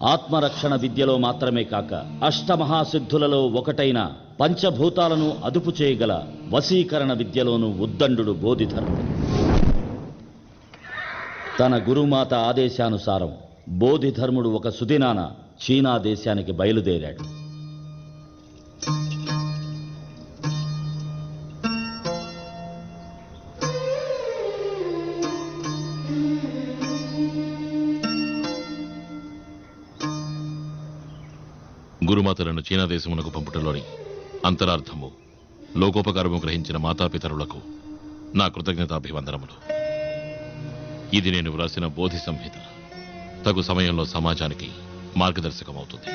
ఆత్మరక్షణ విద్యలో మాత్రమే కాక అష్టమహాసిద్ధులలో ఒకటైన పంచభూతాలను అదుపు చేయగల వశీకరణ విద్యలోనూ ఉద్దండు బోధిధర్ముడు. తన గురుమాత ఆదేశానుసారం బోధిధర్ముడు ఒక సుదినాన చీనా దేశానికి బయలుదేరాడు. గురుమాతలను చీనా దేశమునకు పంపుటలోని అంతరార్థము లోకోపకారము గ్రహించిన మాతాపితరులకు నా కృతజ్ఞతాభివందనములు. ఇది నేను వ్రాసిన బోధి సంహిత తగు సమయంలో సమాజానికి మార్గదర్శకమవుతుంది.